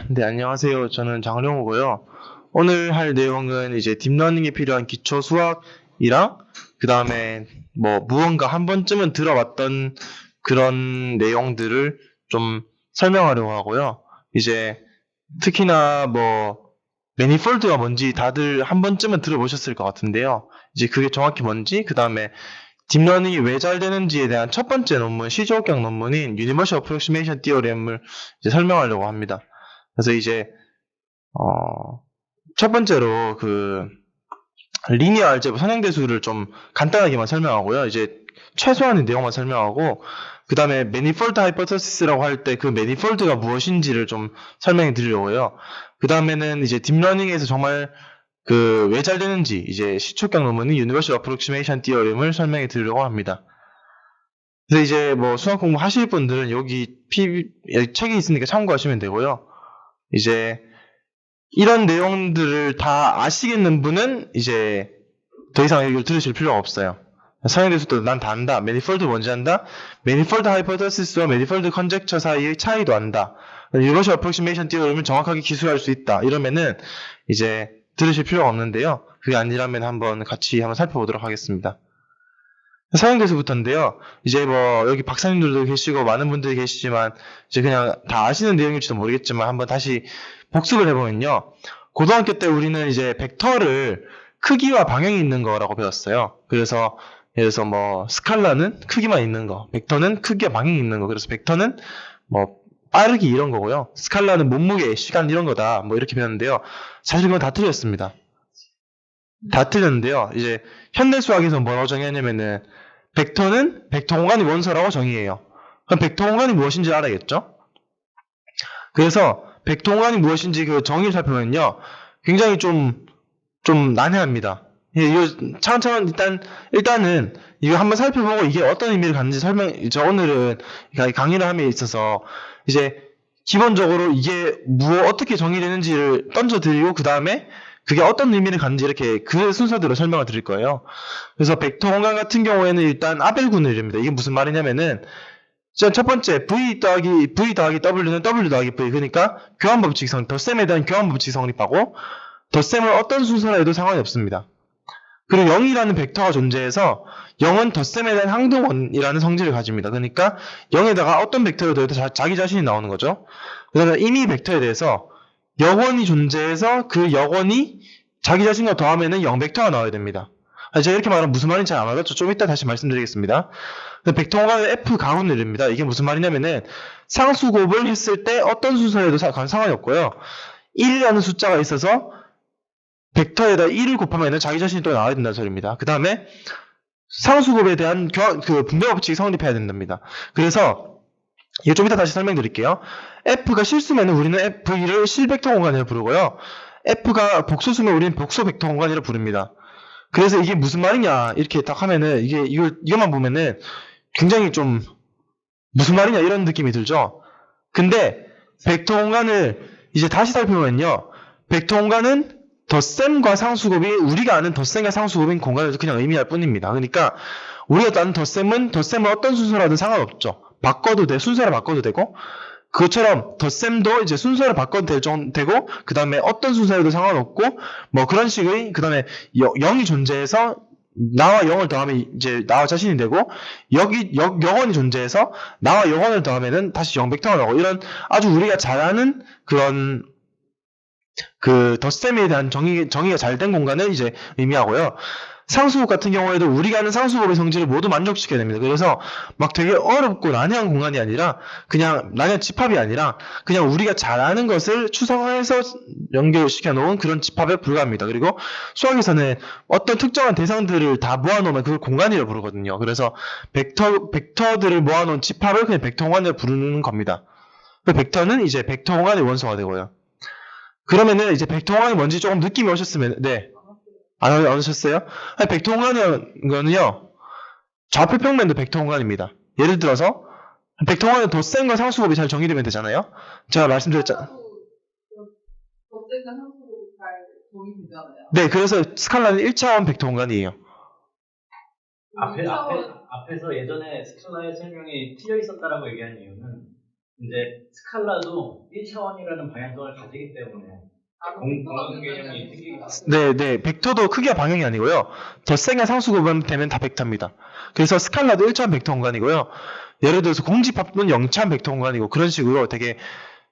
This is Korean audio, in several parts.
네, 안녕하세요. 저는 장령호고요. 오늘 할 내용은 이제 딥러닝에 필요한 기초 수학이랑 그 다음에 뭐 무언가 한 번쯤은 들어봤던 그런 내용들을 좀 설명하려고 하고요. 이제 특히나 뭐 매니폴드가 뭔지 다들 한 번쯤은 들어보셨을 것 같은데요. 이제 그게 정확히 뭔지, 그 다음에 딥러닝이 왜 잘 되는지에 대한 첫 번째 논문, 시조격 논문인 Universal Approximation Theorem을 이제 설명하려고 합니다. 그래서 이제 첫 번째로 리니어 알제브 선행대수를 좀 간단하게만 설명하고요. 이제 최소한의 내용만 설명하고 그 다음에 매니폴드 하이포테시스라고 할 때 그 매니폴드가 무엇인지를 좀 설명해 드리려고요. 그 다음에는 이제 딥러닝에서 정말 왜 잘 되는지 이제 시초격 논문인 Universal Approximation Theorem을 설명해 드리려고 합니다. 그래서 이제 뭐 수학 공부 하실 분들은 여기 책이 있으니까 참고하시면 되고요. 이제 이런 내용들을 다 아시겠는 분은 이제 더 이상 이걸 들으실 필요가 없어요. 선행대수도 난 다 안다. 매니폴드 뭔지 안다. 매니폴드 하이포테시스와 매니폴드 컨젝처 사이의 차이도 안다. 유니버셜 어프로시메이션 띄어놓으면 정확하게 기술할 수 있다. 이러면은 이제 들으실 필요가 없는데요. 그게 아니라면 한번 살펴보도록 하겠습니다. 선행대수부터인데요. 이제 뭐 여기 박사님들도 계시고 많은 분들이 계시지만 이제 그냥 다 아시는 내용일지도 모르겠지만 한번 다시 복습을 해보면요. 고등학교 때 우리는 이제 벡터를 크기와 방향이 있는 거라고 배웠어요. 그래서 예를 들어서 뭐 스칼라는 크기만 있는 거, 벡터는 크기와 방향이 있는 거. 그래서 벡터는 뭐 빠르기 이런 거고요. 스칼라는 몸무게, 시간 이런 거다. 뭐 이렇게 배웠는데요. 사실 그건 다 틀렸습니다. 다 틀렸는데요. 이제 현대 수학에서 뭐라고 정의하냐면은 벡터는 벡터 공간의 원소라고 정의해요. 그럼 벡터 공간이 무엇인지 알아야겠죠? 그래서 벡터 공간이 무엇인지 그 정의를 살펴보면요. 굉장히 좀 난해합니다. 예, 이거 차근차근 일단은 이거 한번 살펴보고 이게 어떤 의미를 갖는지 오늘은 강의를 함에 있어서 이제 기본적으로 이게 어떻게 정의되는지를 던져드리고 그 다음에 그게 어떤 의미를 갖는지 이렇게 그 순서대로 설명을 드릴 거예요. 그래서 벡터 공간 같은 경우에는 일단 아벨군을 이릅니다. 이게 무슨 말이냐면은 첫 번째 V 더하기 W는 W 더하기 V 그러니까 교환법칙 덧셈에 대한 교환법칙 성립하고 덧셈을 어떤 순서로 해도 상관이 없습니다. 그리고 0이라는 벡터가 존재해서 0은 덧셈에 대한 항등원이라는 성질을 가집니다. 그러니까 0에다가 어떤 벡터를 더해도 자기 자신이 나오는 거죠. 그다음에 이미 벡터에 대해서 역원이 존재해서 그 역원이 자기 자신과 더하면은 0벡터가 나와야 됩니다. 제가 이렇게 말하면 무슨 말인지 잘 안 알겠죠? 좀 이따 다시 말씀드리겠습니다. 벡터 공간은 F 가운을 이릅니다. 이게 무슨 말이냐면은 상수곱을 했을 때 어떤 순서에도 상관이 없고요. 1이라는 숫자가 있어서 벡터에다 1을 곱하면 자기 자신이 또 나와야 된다는 소리입니다. 그 다음에 상수곱에 대한 분배 법칙이 성립해야 된답니다. 그래서 이거 좀 이따 다시 설명드릴게요. F가 실수면 우리는 V를 실벡터 공간이라 부르고요. F가 복소수면 우리는 복소 벡터 공간이라 부릅니다. 그래서 이게 무슨 말이냐 이렇게 딱 하면은 이것만 보면은 굉장히 좀 무슨 말이냐 이런 느낌이 들죠. 근데 벡터 공간을 이제 다시 살펴보면요. 벡터 공간은 덧셈과 상수곱이 우리가 아는 덧셈과 상수곱인 공간에서 그냥 의미할 뿐입니다. 그러니까 우리가 아는 덧셈을 어떤 순서라든 상관없죠. 순서를 바꿔도 되고 그것처럼 덧셈도 이제 순서를 바꿔도 되고 그 다음에 어떤 순서에도 상관없고 뭐 그런 식의 그 다음에 0이 존재해서 나와 0을 더하면 이제 나와 자신이 되고 여기 0원이 존재해서 나와 0원을 더하면은 다시 0벡터가 나오고 이런 아주 우리가 잘 아는 그런 덧셈에 대한 정의가 잘 된 공간을 이제 의미하고요. 상수곱 같은 경우에도 우리가 아는 상수곱의 성질을 모두 만족시켜야 됩니다. 그래서 막 되게 어렵고 난해한 공간이 아니라 그냥 난해한 집합이 아니라 그냥 우리가 잘 아는 것을 추상화해서 연결시켜 놓은 그런 집합에 불과합니다. 그리고 수학에서는 어떤 특정한 대상들을 다 모아놓으면 그걸 공간이라고 부르거든요. 그래서 벡터들을 모아놓은 집합을 그냥 벡터 공간이라고 부르는 겁니다. 그 벡터는 이제 벡터 공간의 원소가 되고요. 그러면은 이제 벡터 공간이 뭔지 조금 느낌이 오셨으면 네. 안 오셨어요? 아니, 벡터 공간은 거는요. 좌표 평면도 벡터 공간입니다. 예를 들어서 벡터 공간은 덧셈과 상수곱이 잘 정의되면 되잖아요. 제가 말씀드렸잖아요. 덧셈과 상수곱이 잘 정의되잖아요. 네, 그래서 스칼라는 1차원 벡터 공간이에요. 앞에서 예전에 스칼라의 설명이 틀려 있었다라고 얘기한 이유는 이제 스칼라도 1차원이라는 방향성을 가지기 때문에 공간 개념이 생기기 때문에 네. 벡터도 크기와 방향이 아니고요. 덧셈의 상수 구분되면 다 벡터입니다. 그래서 스칼라도 1차원 벡터 공간이고요. 예를 들어서 공집합은 0차원 벡터 공간이고 그런 식으로 되게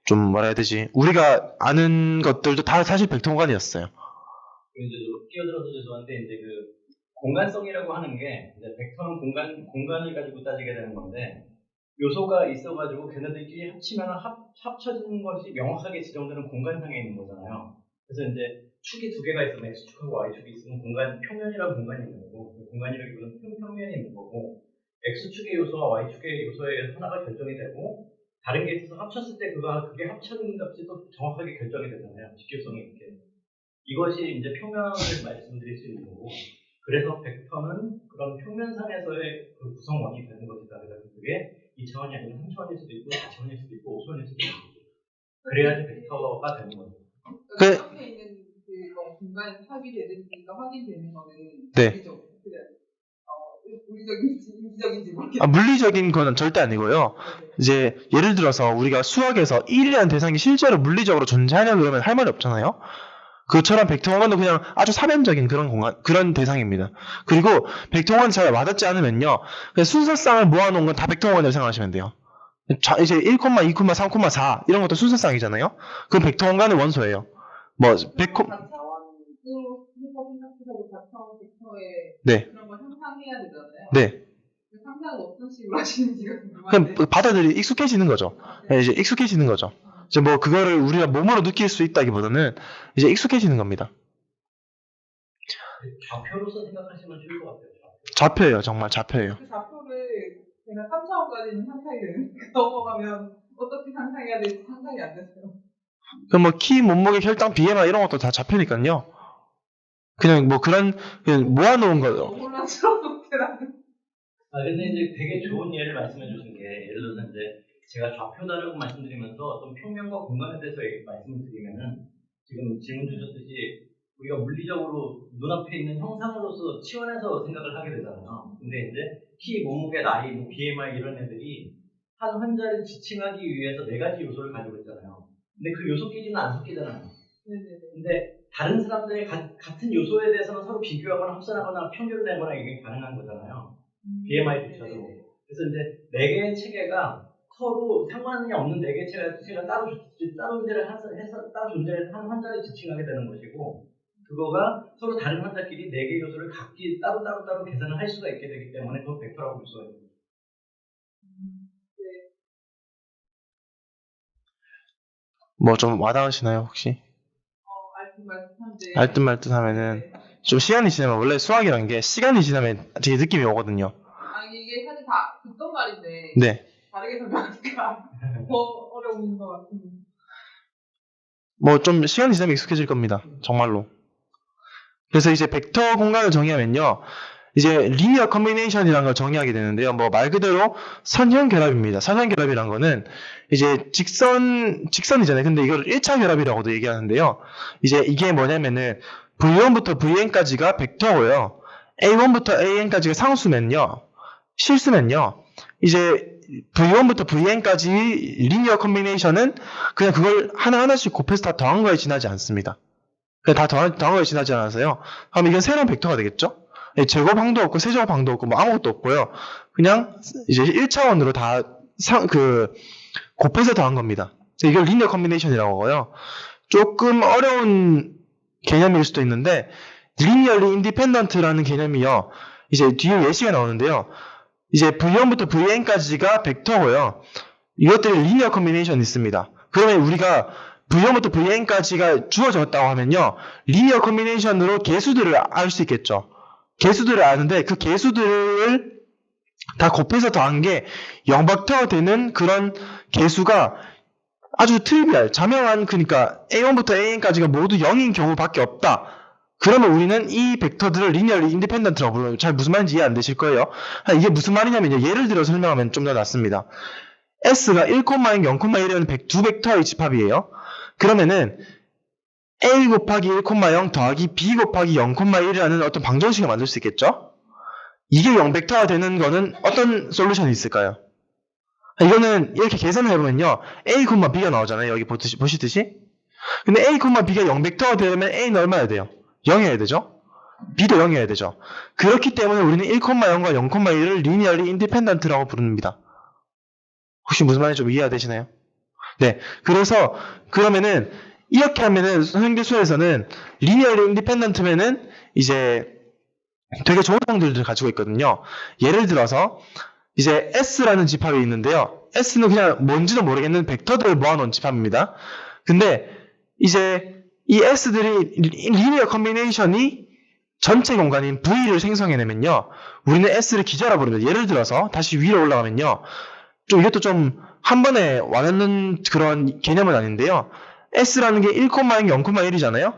좀 뭐라 해야 되지? 우리가 아는 것들도 다 사실 벡터 공간이었어요. 이제 끼어들어서 죄송한데 이제 그 공간성이라고 하는 게 이제 벡터는 공간을 가지고 따지게 되는 건데 요소가 있어가지고 걔네들끼리 합치면 합쳐지는 것이 명확하게 지정되는 공간상에 있는 거잖아요. 그래서 이제 축이 두 개가 있으면 x축하고 y축이 있으면 평면이라고 공간이 있는 거고 그 공간이라기보다는 평면이 있는 거고 x축의 요소와 y축의 요소의 하나가 결정이 되고 다른 게 있어서 합쳤을 때 그게 합쳐진 값이 또 정확하게 결정이 되잖아요. 직교성이 있게. 이것이 이제 표면을 말씀드릴 수 있는 거고 그래서 벡터는 그런 표면상에서의 그 구성원이 되는 것이다. 그래서 그게 2차원이 아니라 3차원일 수도 있고 4차원일 수도 있고 5차원일 수도 있고 그래야지 벡터가 되는 거죠. 그 옆에 있는 그거 공간 합의되는지가 확인되는 거는 네. 물리적인지 인지적인지 모르겠어요. 물리적인 건 절대 아니고요. 이제 예를 들어서 우리가 수학에서 1이라는 대상이 실제로 물리적으로 존재하냐 그러면 할 말이 없잖아요. 그처럼 벡터 공간도 그냥 아주 사변적인 그런 대상입니다. 그리고 벡터 공간이 잘 와닿지 않으면요. 그냥 순서쌍을 모아놓은 건 다 벡터 공간이라고 생각하시면 돼요. 이제 1, 2, 3, 4 이런 것도 순서쌍이잖아요. 그건 벡터 공간의 원소예요. 뭐 100, 4차원으로 해서 생각해서 4차원 벡터에 네. 그런 걸 상상해야 되잖아요. 네. 그 상상을 어떤 식으로 하시는지가 그럼 궁금한데. 익숙해지는 거죠. 네, 이제 익숙해지는 거죠. 이제 뭐 그거를 우리가 몸으로 느낄 수 있다기보다는 이제 익숙해지는 겁니다. 좌표로서 생각하시면 좋을 것 같아요. 좌표예요, 정말 좌표예요. 그 좌표를 제가 3차원까지는 상상이 되는데 넘어가면 어떻게 상상해야 될지 상상이 안 됐어요. 그럼 뭐 키, 몸무게, 혈당, BMI 이런 것도 다 좌표니까요. 그냥 뭐 그냥 모아놓은 거죠. 너무 혼란스러운데 나는. 근데 이제 되게 좋은 예를 말씀해 주신 게 예를 들어서 이제 제가 좌표다라고 말씀드리면서 어떤 평면과 공간에 대해서 말씀을 드리면은 지금 질문 주셨듯이 우리가 물리적으로 눈앞에 있는 형상으로서 치환해서 생각을 하게 되잖아요. 근데 이제 키, 몸무게, 나이, 뭐 BMI 이런 애들이 한 환자를 지칭하기 위해서 4가지 요소를 가지고 있잖아요. 근데 그 요소끼리는 안 섞이잖아요. 네네네. 근데 다른 사람들의 같은 요소에 대해서는 서로 비교하거나 합산하거나 평균을 내거나 이게 가능한 거잖아요. BMI조차도. 그래서 이제 4개의 체계가 서로 상관이 없는 4개의 체계가 따로 존재를 해서 따로 존재를 하는 환자를 지칭하게 되는 것이고 그거가 서로 다른 환자끼리 4개의 요소를 각기 따로 계산을 할 수가 있게 되기 때문에 그걸 벡터라고 볼 수가 있습니다. 뭐 좀 와닿으시나요, 혹시? 알듯말듯하면은 좀 시간이 지나면 원래 수학이라는 게 시간이 지나면 되게 느낌이 오거든요. 아니 이게 사실 다 듣던 말인데 네. 다르게 설명하니까 더 어려운 것 같은데. 뭐 좀 시간이 지나면 익숙해질 겁니다. 정말로. 그래서 이제 벡터 공간을 정의하면요. 이제 리니어 컨비네이션이라는 걸 정의하게 되는데요. 뭐 말 그대로 선형 결합입니다. 선형 결합이란 거는 이제 직선이잖아요. 근데 이걸 1차 결합이라고도 얘기하는데요. 이제 이게 뭐냐면은 V1부터 Vn까지가 벡터고요. A1부터 An까지가 상수면요. 실수면요. 이제 V1부터 Vn까지 리니어 컨비네이션은 그냥 그걸 하나하나씩 곱해서 다 더한 거에 지나지 않습니다. 그냥 다 더한 거에 지나지 않아서요. 그럼 이건 새로운 벡터가 되겠죠? 제곱항도 없고 세제곱항도 없고 뭐 아무것도 없고요. 그냥 이제 1차원으로 다 곱해서 더한 겁니다. 이걸 리니어 컨비네이션이라고 하고요. 조금 어려운 개념일 수도 있는데 리니어리 인디펜던트라는 개념이요. 이제 뒤에 예시가 나오는데요. 이제 V1부터 Vn까지가 벡터고요. 이것들이 리니어 컨비네이션이 있습니다. 그러면 우리가 V1부터 Vn까지가 주어졌다고 하면요. 리니어 컨비네이션으로 개수들을 알 수 있겠죠. 개수들을 아는데 그 개수들을 다 곱해서 더한 게 0벡터가 되는 그런 개수가 아주 트리비얼, 자명한, 그러니까 A1부터 An까지가 모두 0인 경우밖에 없다. 그러면 우리는 이 벡터들을 리니어리 인디펜던트라고 불러요. 잘 무슨 말인지 이해 안 되실 거예요. 이게 무슨 말이냐면요. 예를 들어 설명하면 좀 더 낫습니다. S가 1,0, 0,1이라는 두 벡터의 집합이에요. 그러면은 A 곱하기 1,0 더하기 B 곱하기 0,1이라는 어떤 방정식을 만들 수 있겠죠? 이게 0벡터가 되는 거는 어떤 솔루션이 있을까요? 이거는 이렇게 계산을 해보면요. A, B가 나오잖아요. 여기 보시듯이. 근데 A, B가 0벡터가 되려면 A는 얼마여야 돼요? 0이어야 되죠? B도 0이어야 되죠? 그렇기 때문에 우리는 1,0과 0,1을 리니어리 인디펜던트라고 부릅니다. 혹시 무슨 말인지 좀 이해가 되시나요? 네. 그래서 그러면은 이렇게 하면은 선형대수에서는 리니어리 인디펜던트면은 이제 되게 좋은 성질들을 가지고 있거든요. 예를 들어서 이제 S라는 집합이 있는데요. S는 그냥 뭔지도 모르겠는 벡터들을 모아놓은 집합입니다. 근데 이제 이 S들이 리니어 컨비네이션이 전체 공간인 V를 생성해내면요. 우리는 S를 기저라 부릅니다. 예를 들어서 다시 위로 올라가면요. 좀 이것도 좀 한 번에 와닿는 그런 개념은 아닌데요. S라는 게 1,0, 0,1이잖아요.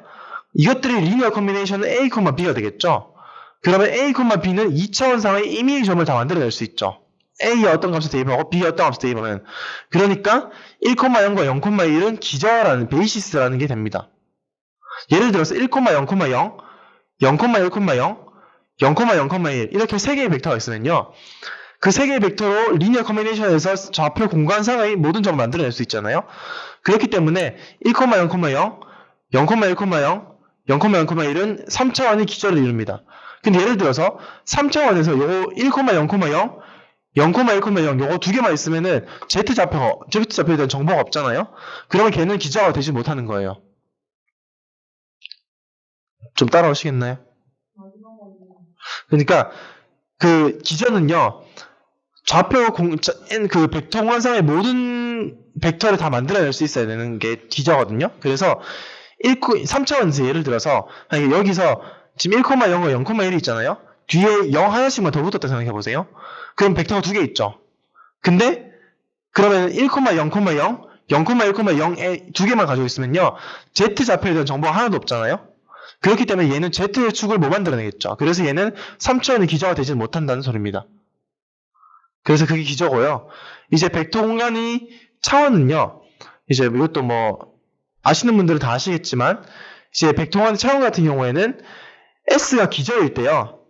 이것들이 리니어 컨비네이션은 A, B가 되겠죠. 그러면 A, B는 2차원상의 임의의 점을 다 만들어낼 수 있죠. A에 어떤 값을 대입하고 B에 어떤 값을 대입하면. 그러니까 1,0과 0,1은 기저라는 베이시스라는 게 됩니다. 예를 들어서 1,0, 0,0, 0,1,0, 0,0,1 이렇게 세 개의 벡터가 있으면요. 그 세 개의 벡터로 리니어 컨비네이션에서 좌표 공간상의 모든 점을 만들어낼 수 있잖아요. 그렇기 때문에 1,0, 0,0, 0,1,0, 0,0,1은 3차원의 기저를 이룹니다. 근데 예를 들어서 3차원에서 요거 1,0, 0,0, 0,1,0 요거 두 개만 있으면은 Z좌표에 대한 정보가 없잖아요. 그러면 걔는 기저가 되지 못하는 거예요. 좀 따라오시겠나요? 그러니까 그 기저는요. 그 벡터 공간상의 모든 벡터를 다 만들어낼 수 있어야 되는 게 기저거든요. 그래서 3차원에서 예를 들어서 여기서 지금 1,0과 0,1이 있잖아요. 뒤에 0 하나씩만 더 붙었다 생각해 보세요. 그럼 벡터가 두 개 있죠. 근데 그러면 1,0, 0,1,0 두 개만 가지고 있으면요. Z좌표에 대한 정보가 하나도 없잖아요. 그렇기 때문에 얘는 Z의 축을 못 만들어내겠죠. 그래서 얘는 3차원의 기저가 되지 못한다는 소리입니다. 그래서 그게 기저고요. 이제 벡터 공간이 차원은요. 이제 이것도 뭐 아시는 분들은 다 아시겠지만 이제 벡터 공간의 차원 같은 경우에는 S가 기저일 때요.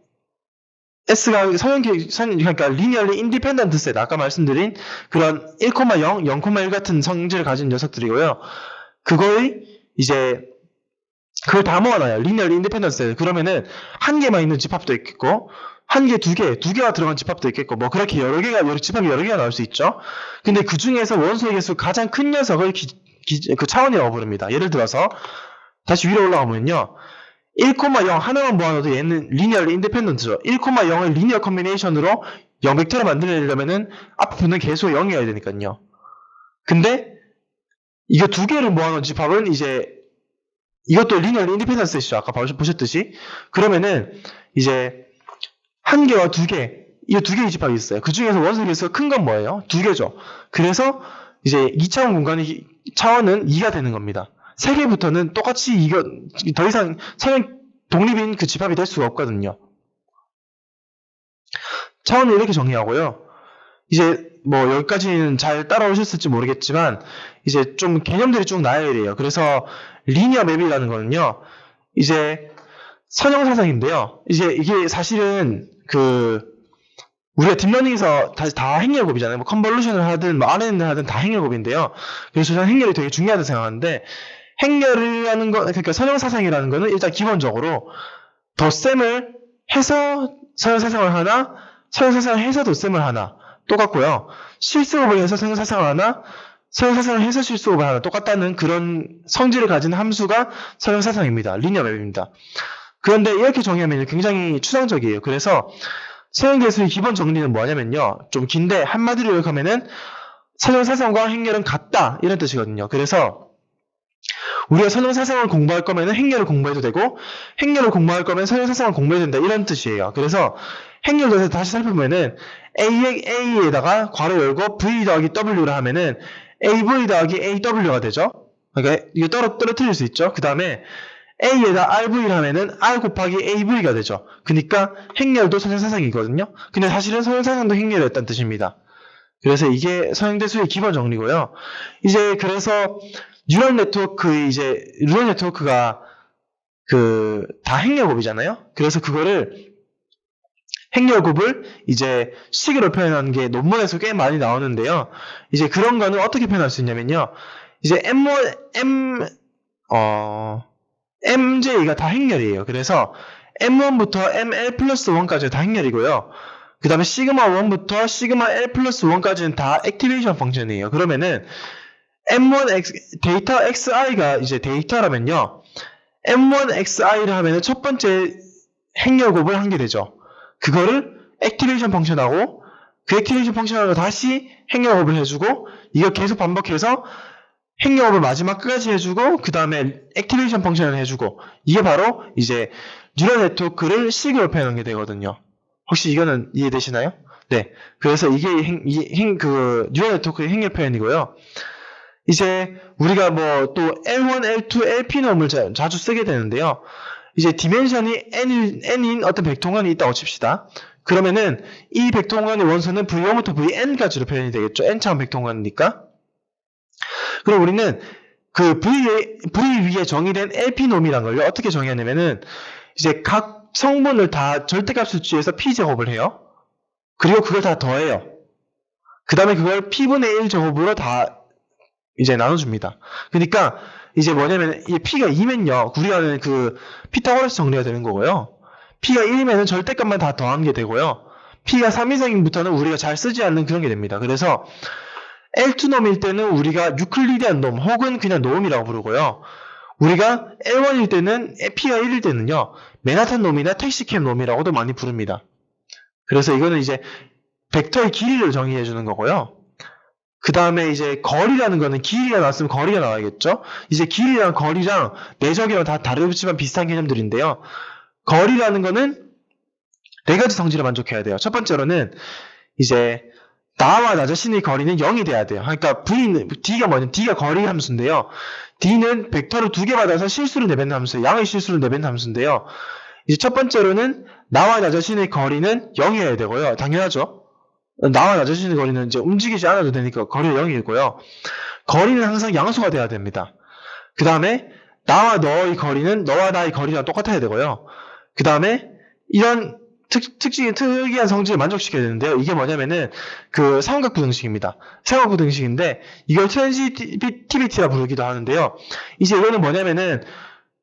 S가 그러니까 리니어리 인디펜던트 셋 아까 말씀드린 그런 1,0, 0,1 같은 성질을 가진 녀석들이고요. 그걸 다 모아놔요. 리니어리 인디펜던트 셋. 그러면은 한 개만 있는 집합도 있겠고 한 개, 두 개가 들어간 집합도 있겠고, 뭐, 그렇게 집합이 여러 개가 나올 수 있죠? 근데 그 중에서 원소의 개수 가장 큰 녀석을 그 차원이라고 부릅니다. 예를 들어서, 다시 위로 올라가면요. 1,0 하나만 모아놔도 얘는 리니어리 인디펜던트죠. 1,, 0을 리니어 컨비네이션으로 0벡터를 만들려면은 앞에 붙는 개수가 0이어야 되니까요. 근데, 이거 두 개를 모아놓은 집합은 이것도 리니어리 인디펜던트 셋이죠. 아까 보셨듯이. 그러면은, 한 개와 두 개, 이 두 개의 집합이 있어요. 그 중에서 원소 개수가 큰 건 뭐예요? 두 개죠. 그래서 2차원 공간의 차원은 2가 되는 겁니다. 세 개부터는 똑같이 더 이상 성형 독립인 그 집합이 될 수가 없거든요. 차원을 이렇게 정의하고요. 뭐 여기까지는 잘 따라오셨을지 모르겠지만 좀 개념들이 쭉 나열이 돼요. 그래서 리니어 맵이라는 거는요. 선형사상인데요. 이게 사실은 우리가 딥러닝에서 다 행렬곱이잖아요. 뭐 컨볼루션을 하든 뭐 RNN을 하든 다 행렬곱인데요. 그래서 저는 행렬이 되게 중요하다고 생각하는데 행렬이라는 거, 그러니까 선형사상이라는 거는 일단 기본적으로 덧셈을 해서 선형사상을 하나, 선형사상을 해서 덧셈을 하나 똑같고요. 실수곱을 해서 선형사상을 하나, 선형사상을 해서 실수곱을 하나 똑같다는 그런 성질을 가진 함수가 선형사상입니다. 리니어 맵입니다. 그런데 이렇게 정의하면 굉장히 추상적이에요. 그래서 선형계수의 기본 정리는 뭐냐면요. 좀 긴데 한마디로 요약하면은 선형사상과 행렬은 같다 이런 뜻이거든요. 그래서 우리가 선형사상을 공부할 거면은 행렬을 공부해도 되고 행렬을 공부할 거면 선형사상을 공부해야 된다 이런 뜻이에요. 그래서 행렬도 다시 살펴보면은 A에다가 괄호 열고 V 더하기 W를 하면은 AV 더하기 AW가 되죠. 그러니까 이거 떨어뜨릴 수 있죠. 그 다음에 A에다 RV를 하면은 R 곱하기 AV가 되죠. 그러니까 행렬도 선형사상이거든요. 근데 사실은 선형사상도 행렬이었다는 뜻입니다. 그래서 이게 선형대수의 기본 정리고요. 그래서 뉴럴 네트워크가 다 행렬곱이잖아요. 그래서 그거를 행렬곱을 이제 식으로 표현하는 게 논문에서 꽤 많이 나오는데요. 이제 그런 거는 어떻게 표현할 수 있냐면요. 이제 MJ가 다 행렬이에요. 그래서 M1부터 ML 플러스 1까지 다 행렬이고요. 그 다음에 시그마 1부터 시그마 L 플러스 1까지는 다 액티베이션 펑션이에요. 그러면은 데이터 XI가 이제 데이터라면요. M1XI를 하면은 첫 번째 행렬곱을 한 게 되죠. 그거를 액티베이션 펑션하고 그 액티베이션 펑션하고 다시 행렬곱을 해주고 이거 계속 반복해서 행렬곱을 마지막 끝까지 해주고 그 다음에 액티베이션 펑션을 해주고 이게 바로 이제 뉴럴 네트워크를 식으로 표현한 게 되거든요. 혹시 이거는 이해되시나요? 네. 그래서 이게 뉴럴 네트워크의 행렬 표현이고요. 이제 우리가 뭐 또 L1, L2, LP놈을 자주 쓰게 되는데요. 이제 디멘션이 n인 어떤 벡터공간이 있다고 칩시다. 그러면은 이 벡터공간의 원소는 V1부터 Vn까지로 표현이 되겠죠. n차원 벡터공간이니까. 그럼 우리는 그 V 위에 정의된 LP놈이란 걸요. 어떻게 정의하냐면은 이제 각 성분을 다 절대값을 취해서 P제곱을 해요. 그리고 그걸 다 더해요. 그 다음에 그걸 P분의 1 제곱으로 다 이제 나눠줍니다. 그러니까 이제 뭐냐면 이 P가 2면요. 우리가 하는 그 피타고라스 정리가 되는 거고요. P가 1이면은 절대값만 다 더한 게 되고요. P가 3 이상부터는 우리가 잘 쓰지 않는 그런 게 됩니다. 그래서 L2놈일 때는 우리가 유클리디안 놈 혹은 그냥 놈이라고 부르고요. 우리가 L1일 때는 P가 1일 때는요. 맨하탄 놈이나 택시캠 놈이라고도 많이 부릅니다. 그래서 이거는 이제 벡터의 길이를 정의해 주는 거고요. 그 다음에 이제 거리라는 거는 길이가 나왔으면 거리가 나와야겠죠? 이제 길이랑 거리랑 내적이랑 다 다르지만 비슷한 개념들인데요. 거리라는 거는 네 가지 성질을 만족해야 돼요. 첫 번째로는 이제 나와 나 자신의 거리는 0이 돼야 돼요. 그러니까 D가 뭐냐면 D가 거리 함수인데요. D는 벡터를 두 개 받아서 실수를 내뱉는 함수예요. 양의 실수를 내뱉는 함수인데요. 이제 첫 번째로는 나와 나 자신의 거리는 0이어야 되고요. 당연하죠. 나와 나 자신의 거리는 이제 움직이지 않아도 되니까 거리가 0이고요. 거리는 항상 양수가 돼야 됩니다. 그 다음에 나와 너의 거리는 너와 나의 거리랑 똑같아야 되고요. 그 다음에 이런 특이한 성질을 만족시켜야 되는데요. 이게 뭐냐면은 그 삼각부등식입니다. 삼각부등식인데 이걸 트랜지티비티라 부르기도 하는데요. 이제 이거는 뭐냐면은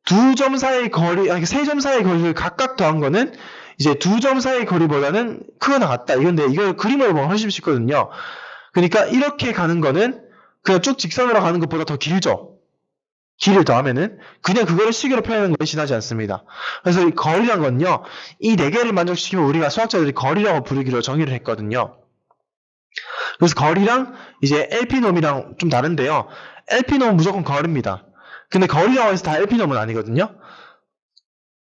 두 점 사이의 거리, 아니 세 점 사이의 거리를 각각 더한 거는 이제 두 점 사이의 거리보다는 크거나 같다. 이건데 이걸 그림으로 보면 훨씬 쉽거든요. 그러니까 이렇게 가는 거는 그냥 쭉 직선으로 가는 것보다 더 길죠. 길을 더하면은 그냥 그거를 식으로 표현하는 것이 지나지 않습니다. 그래서 이 거리란 건요. 이 네 개를 만족시키면 우리가 수학자들이 거리라고 부르기로 정의를 했거든요. 그래서 거리랑 이제 LP놈이랑 좀 다른데요. LP놈은 무조건 거리입니다. 근데 거리라고 해서 다 LP놈은 아니거든요.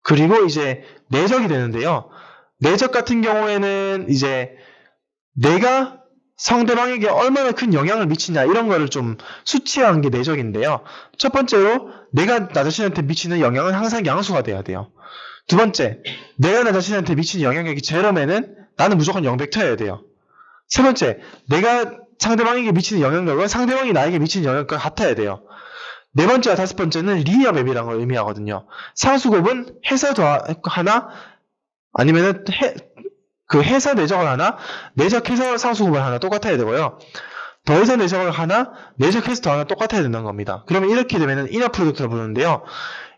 그리고 이제 내적이 되는데요. 내적 같은 경우에는 이제 내가 상대방에게 얼마나 큰 영향을 미치냐 이런 거를 좀 수치화한 게 내적인데요. 첫 번째로 내가 나 자신한테 미치는 영향은 항상 양수가 돼야 돼요. 두 번째, 내가 나 자신한테 미치는 영향력이 제로면은 나는 무조건 0벡터여야 돼요. 세 번째, 내가 상대방에게 미치는 영향력은 상대방이 나에게 미치는 영향력과 같아야 돼요. 네 번째와 다섯 번째는 리니어 맵이라는 걸 의미하거든요. 상수곱은 해서 하나 아니면은 해서 내적을 하나, 내적해서 상수곱을 하나 똑같아야 되고요. 더해서 내적을 하나, 내적해서 더 하나 똑같아야 된다는 겁니다. 그러면 이렇게 되면은 이너 프로덕트를 부르는데요.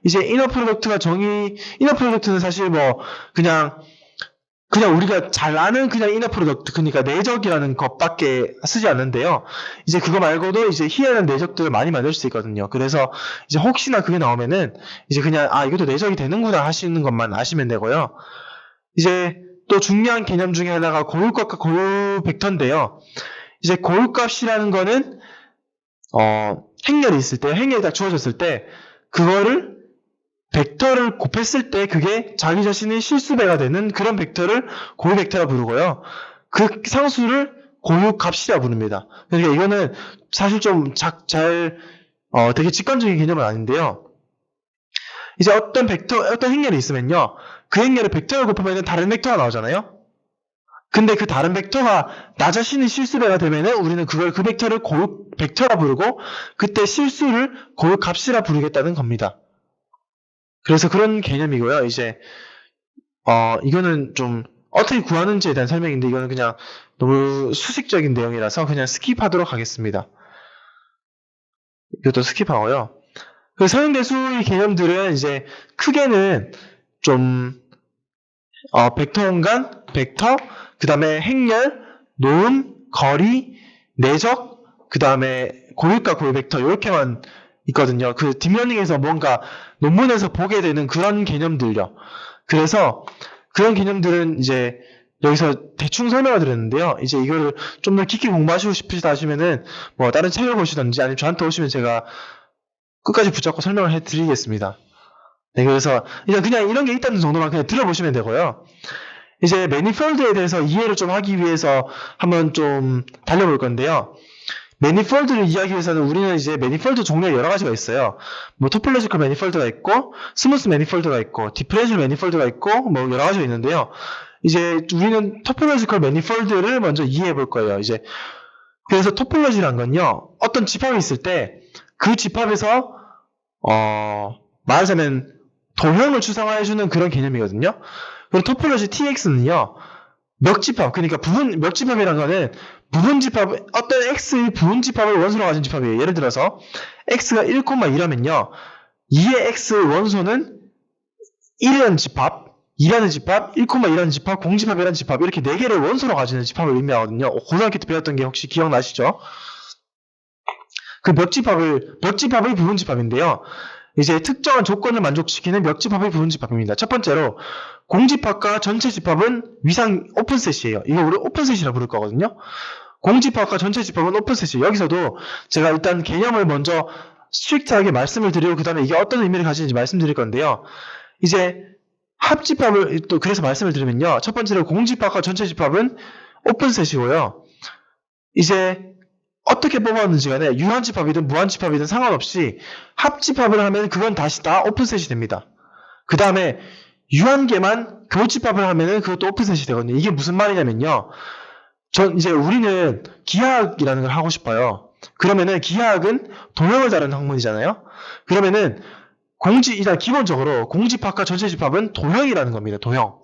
이제 이너 프로덕트는 사실 뭐 그냥 우리가 잘 아는 그냥 이너 프로덕트, 그러니까 내적이라는 것밖에 쓰지 않는데요. 이제 그거 말고도 이제 희한한 내적들을 많이 만들 수 있거든요. 그래서 이제 혹시나 그게 나오면은 이제 그냥 이것도 내적이 되는구나 하시는 것만 아시면 되고요. 이제 또 중요한 개념 중에 하나가 고율값과 고율 벡터인데요. 이제 고율값이라는 거는 행렬이 있을 때, 행렬이 딱 주어졌을 때 그거를 벡터를 곱했을 때 그게 자기 자신의 실수배가 되는 그런 벡터를 고유 벡터라 부르고요. 그 상수를 고유값이라 부릅니다. 그러니까 이거는 사실 좀 되게 직관적인 개념은 아닌데요. 이제 어떤 행렬이 있으면요. 그 행렬에 벡터를 곱하면 다른 벡터가 나오잖아요. 근데 그 다른 벡터가 나 자신의 실수배가 되면은 우리는 그 벡터를 고유 벡터라 부르고 그때 실수를 고유값이라 부르겠다는 겁니다. 그래서 그런 개념이고요. 이제 이거는 좀 어떻게 구하는지에 대한 설명인데 이거는 그냥 너무 수식적인 내용이라서 그냥 스킵하도록 하겠습니다. 이것도 스킵하고요. 그 서형대수의 개념들은 이제 크게는 좀 벡터 공간, 벡터, 그 다음에 행렬, 노음, 거리, 내적, 그 다음에 고율과 고유 벡터 이렇게만 있거든요. 그 딥러닝에서 뭔가 논문에서 보게 되는 그런 개념들요. 그래서 그런 개념들은 이제 여기서 대충 설명을 드렸는데요. 이제 이거를 좀 더 깊게 공부하시고 싶으시다 하시면은 뭐 다른 책을 보시든지 아니면 저한테 오시면 제가 끝까지 붙잡고 설명을 해드리겠습니다. 네, 그래서 이제 그냥 이런 게 있다는 정도만 그냥 들어보시면 되고요. 이제 매니폴드에 대해서 이해를 좀 하기 위해서 한번 좀 달려볼 건데요. 매니폴드를 이해하기 위해서는 우리는 이제 매니폴드 종류가 여러 가지가 있어요. 뭐 토폴로지컬 매니폴드가 있고, 스무스 매니폴드가 있고, 디퍼렌셜 매니폴드가 있고, 뭐 여러 가지가 있는데요. 이제 우리는 토폴로지컬 매니폴드를 먼저 이해해 볼 거예요. 이제 그래서 토폴로지란 건요, 어떤 집합이 있을 때 그 집합에서 말하자면 도형을 추상화해주는 그런 개념이거든요. 그리고 토폴로지 TX는요, 멱집합, 그러니까 멱집합이라는 거는 부분집합, 어떤 X의 부분집합을 원소로 가진 집합이에요. 예를 들어서 X가 1,2라면요, 2의 X 원소는 1이라는 집합, 2라는 집합, 1,2라는 집합, 공집합이라는 집합, 이렇게 4개를 원소로 가지는 집합을 의미하거든요. 고등학교 때 배웠던 게 혹시 기억나시죠? 그 멱집합의 부분집합인데요. 이제 특정한 조건을 만족시키는 멱집합의 부분집합입니다. 첫 번째로 공집합과 전체 집합은 위상 오픈셋이에요. 이거 우리 오픈셋이라고 부를 거거든요. 공집합과 전체 집합은 오픈셋이에요. 여기서도 제가 일단 개념을 먼저 스트릭트하게 말씀을 드리고 그 다음에 이게 어떤 의미를 가지는지 말씀드릴 건데요. 이제 합집합을 또 그래서 말씀을 드리면요. 첫 번째로 공집합과 전체 집합은 오픈셋이고요. 이제 어떻게 뽑았는지 간에 유한집합이든 무한집합이든 상관없이 합집합을 하면 그건 다시 다 오픈셋이 됩니다. 그 다음에 유한계만 교집합을 하면은 그것도 오픈셋이 되거든요. 이게 무슨 말이냐면요. 이제 우리는 기하학이라는 걸 하고 싶어요. 그러면은 기하학은 도형을 다루는 학문이잖아요. 그러면은 일단 기본적으로 공집합과 전체집합은 도형이라는 겁니다. 도형.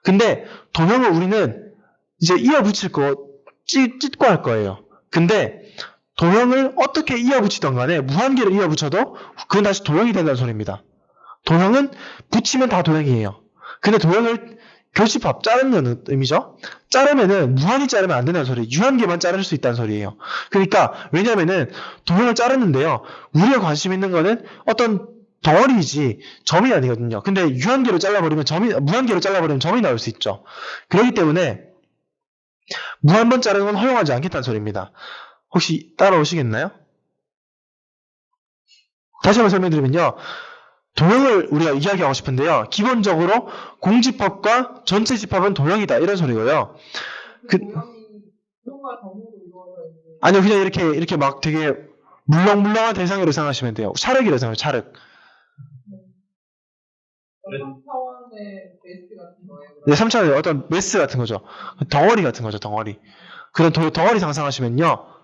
근데 도형을 우리는 이제 이어붙일 찢고 할 거예요. 근데 도형을 어떻게 이어붙이던 간에 무한계를 이어붙여도 그건 다시 도형이 된다는 소리입니다. 도형은 붙이면 다 도형이에요. 근데 도형을 교집합, 자르는 의미죠. 자르면은 무한히 자르면 안 된다는 소리예요. 유한계만 자를 수 있다는 소리예요. 그러니까 왜냐면은 도형을 자르는데요. 우리가 관심 있는 거는 어떤 덩어리이지 점이 아니거든요. 근데 무한계로 잘라버리면 점이 나올 수 있죠. 그렇기 때문에 무한번 자르는 건 허용하지 않겠다는 소리입니다. 혹시 따라오시겠나요? 다시 한번 설명드리면요. 도형을 우리가 이야기하고 싶은데요. 기본적으로 공집합과 전체 집합은 도형이다. 이런 소리고요. 그 도형이 수가 정으로 이루어져 있는. 아니요. 그냥 이렇게 막 되게 물렁물렁한 대상으로 생각하시면 돼요. 찰흙이라고 생각해요. 찰흙. 3차원의 베이스 같은 거예요. 네, 3차원의 어떤 메스 같은 거죠. 덩어리 같은 거죠. 덩어리. 그런 덩어리 상상하시면요.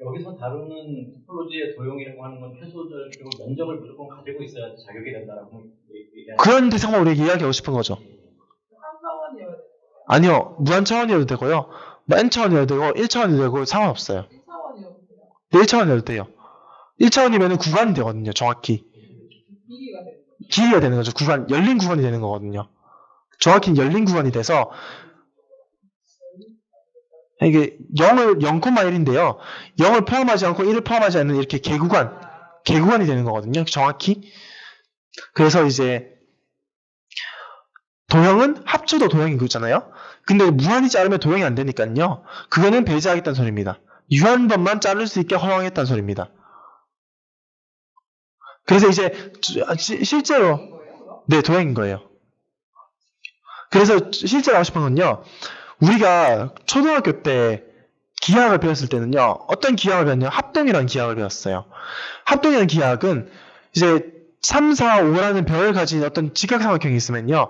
여기서 다루는 토폴로지의 도형이라고 하는 건 최소적이고 면적을 무조건 가지고 있어야 자격이 된다라고 얘기하는 그런 대상만 우리가 이야기하고 싶은 거죠. 3차원이어야 돼요. 아니요. 무한 차원이어도 되고요. 뭐 n 차원이어도 되고 1차원이어도 되고 상관없어요. 1차원이어도 돼요. 네, 1차원이어도 돼요. 1차원이면 구간이 되거든요. 정확히. 길이가 되는 거죠. 길이가 되는 거죠. 구간, 열린 구간이 되는 거거든요. 정확히 열린 구간이 돼서 이게 0,1인데요. 0을 포함하지 않고 1을 포함하지 않는 이렇게 개구간이 되는 거거든요. 정확히. 그래서 이제 도형은 합쳐도 도형인 거잖아요. 근데 무한히 자르면 도형이 안 되니까요. 그거는 배제하겠다는 소리입니다. 유한번만 자를 수 있게 허용하겠다는 소리입니다. 그래서 이제 실제로 네, 도형인 거예요. 그래서 실제로 하고 싶은 건요. 우리가 초등학교 때 기하학을 배웠을 때는요. 어떤 기하학을 배웠냐면 합동이라는 기하학을 배웠어요. 합동이라는 기하학은 이제 3, 4, 5라는 별을 가진 어떤 직각삼각형이 있으면요.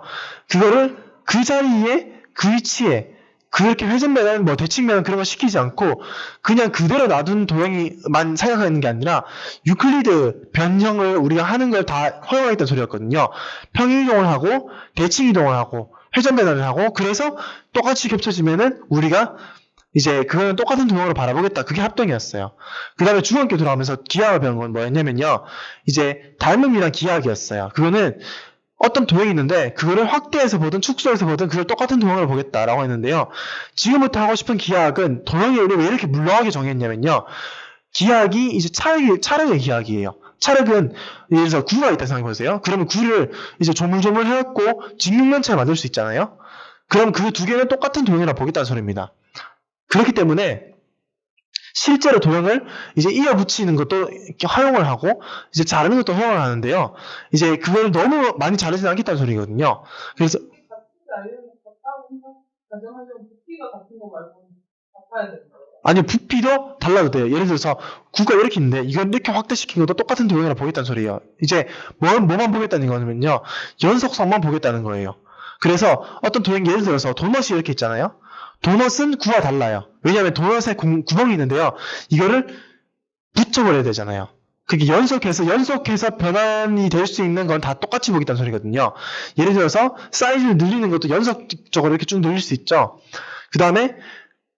그거를 그 자리에 그 위치에 그렇게 회전면은 뭐 대칭면은 그런 거 시키지 않고 그냥 그대로 놔둔 도형이만 생각하는 게 아니라 유클리드 변형을 우리가 하는 걸 다 허용하겠다는 소리였거든요. 평행이동을 하고 대칭이동을 하고 회전 배달을 하고, 그래서 똑같이 겹쳐지면은 우리가 이제 그거는 똑같은 도형으로 바라보겠다. 그게 합동이었어요. 그 다음에 중학교 돌아오면서 기하학을 배운 건 뭐였냐면요. 이제 닮음이랑 기하학이었어요. 그거는 어떤 도형이 있는데 그거를 확대해서 보든 축소해서 보든 그걸 똑같은 도형으로 보겠다라고 했는데요. 지금부터 하고 싶은 기하학은 도형이 왜 이렇게 물렁하게 정했냐면요. 기하학이 이제 차력의 기하학이에요. 차력은 예를 들어서 구가 있다 생각해보세요. 그러면 구를 이제 조물조물 해갖고 직육면체를 만들 수 있잖아요. 그럼 그 두 개는 똑같은 도형이라 보겠다는 소리입니다. 그렇기 때문에 실제로 도형을 이제 이어 붙이는 것도 이렇게 허용을 하고 이제 자르는 것도 허용을 하는데요. 이제 그걸 너무 많이 자르지 않겠다는 소리거든요. 그래서 같은 자리를 같다고 가정하려면 부피가 같은 거 말고 같아야 되는 거예요. 아니 부피도 달라도 돼요. 예를 들어서 구가 이렇게 있는데 이건 이렇게 확대시킨 것도 똑같은 도형이라 보겠다는 소리예요. 이제 뭐만 보겠다는 거냐면요. 연속성만 보겠다는 거예요. 그래서 어떤 도형 예를 들어서 도넛이 이렇게 있잖아요. 도넛은 구와 달라요. 왜냐하면 도넛에 구멍이 있는데요. 이거를 붙여버려야 되잖아요. 그게 연속해서 변환이 될 수 있는 건 다 똑같이 보겠다는 소리거든요. 예를 들어서 사이즈를 늘리는 것도 연속적으로 이렇게 쭉 늘릴 수 있죠. 그 다음에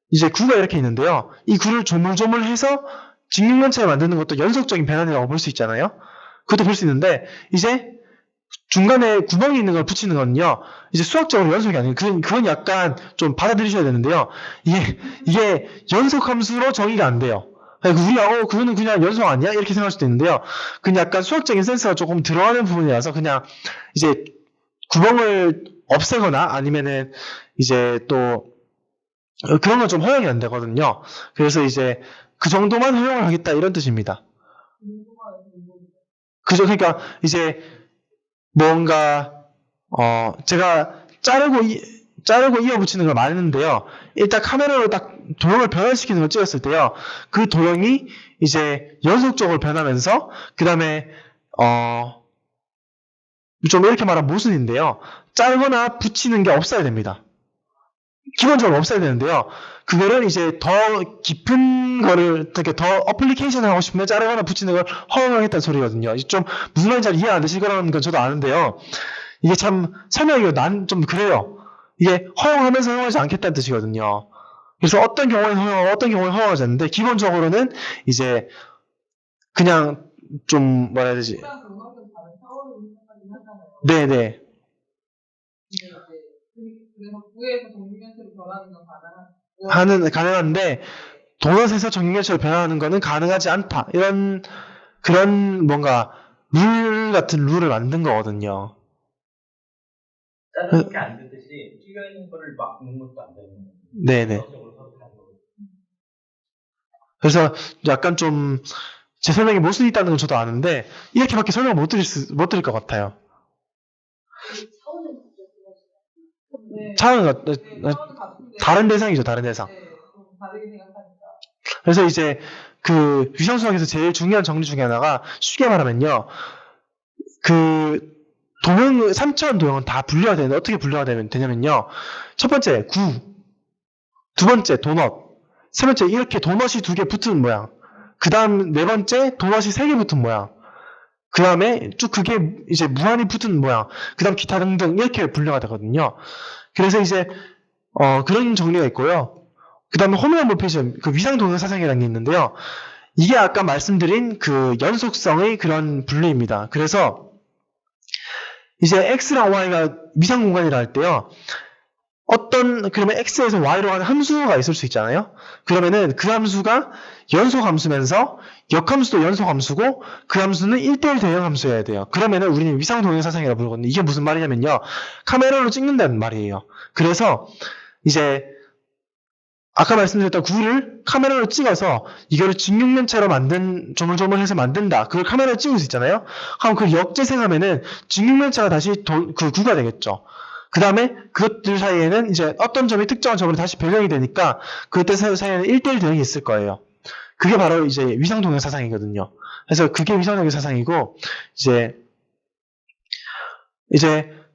이제 구가 이렇게 있는데요. 이 구를 조물조물해서 직육면체를 만드는 것도 연속적인 변환이라고 볼 수 있잖아요. 그것도 볼 수 있는데 이제 중간에 구멍이 있는 걸 붙이는 거는요. 이제 수학적으로 연속이 아니에요. 그건 약간 좀 받아들이셔야 되는데요. 이게 연속 함수로 정의가 안 돼요. 우리가 그거는 그냥 연속 아니야? 이렇게 생각할 수도 있는데요. 그건 약간 수학적인 센스가 조금 들어가는 부분이라서 그냥 이제 구멍을 없애거나 아니면은 이제 또 그런 건 좀 허용이 안 되거든요. 그래서 이제 그 정도만 허용을 하겠다 이런 뜻입니다. 그죠? 그러니까 이제 뭔가 제가 자르고 이어 붙이는 걸 말했는데요. 일단 카메라로 딱 도형을 변환시키는 걸 찍었을 때요. 그 도형이 이제 연속적으로 변하면서 그 다음에 좀 이렇게 말하면 모순인데요. 자르거나 붙이는 게 없어야 됩니다. 기본적으로 없어야 되는데요. 그거를 이제 더 깊은 거를 이렇게 더 어플리케이션을 하고 싶으면 자르거나 붙이는 걸 허용하겠다는 소리거든요. 좀 무슨 말인지 잘 이해 안 되실 거라는 건 저도 아는데요. 이게 참 설명하기가 좀 그래요. 이게 허용하면서 허용하지 않겠다는 뜻이거든요. 그래서 어떤 경우에는 허용하고 어떤 경우에는 허용하지 않는데 기본적으로는 이제 그냥 좀 뭐라 해야 되지? 그냥 그거는 다른 차원으로 생각하긴 하잖아요. 네네. 그래서 구에서 정육면체로 변하는 건 가능한 가능한데 도넛에서 정육면체로 변하는 거는 가능하지 않다. 그런 뭔가 룰 같은 룰을 만든 거거든요. 자르는 게 안 되듯이 끼어 있는 거를 막는 것도 안 되는 거예요. 네네. 그래서 약간 좀 제 설명이 모순이 있다는 건 저도 아는데 이렇게밖에 설명 못 드릴 것 같아요. 차원은 같은데 다른 대상이죠, 다른 대상. 좀 다르게 생각하니까. 그래서 이제 그 위성수학에서 제일 중요한 정리 중에 하나가 쉽게 말하면요. 그 도형 3차원 도형은 다 분류가 되는데 어떻게 분류가 되냐면요. 첫 번째 구, 두 번째 도넛, 세 번째 이렇게 도넛이 2개 붙은 모양. 그 다음 네 번째 도넛이 3개 붙은 모양. 그 다음에 쭉 그게 이제 무한히 붙은 모양. 그 다음 기타 등등 이렇게 분류가 되거든요. 그래서 이제 그런 정리가 있고요. 그 다음에 호모모피즘, 그 위상동형 사상이라는 게 있는데요. 이게 아까 말씀드린 그 연속성의 그런 분류입니다. 그래서 이제 X랑 Y가 위상공간이라 할 때요. 그러면 X에서 Y로 가는 함수가 있을 수 있잖아요. 그러면은 그 함수가 연속 함수면서 역함수도 연속 함수고 그 함수는 1:1 대형 함수여야 돼요. 그러면은 우리는 위상동형 사상이라고 부르거든요. 이게 무슨 말이냐면요. 카메라로 찍는다는 말이에요. 그래서 이제 아까 말씀드렸던 구를 카메라로 찍어서 이거를 직육면체로 조물조물해서 만든다. 그걸 카메라로 찍을 수 있잖아요. 그럼 그걸 역재생하면은 직육면체가 다시 그 구가 되겠죠. 그 다음에 그것들 사이에는 이제 어떤 점이 특정한 점으로 다시 변형이 되니까 그때 사이에는 1:1 대형이 있을 거예요. 그게 바로 이제 위상동형 사상이거든요. 그래서 그게 위상동형 사상이고 이제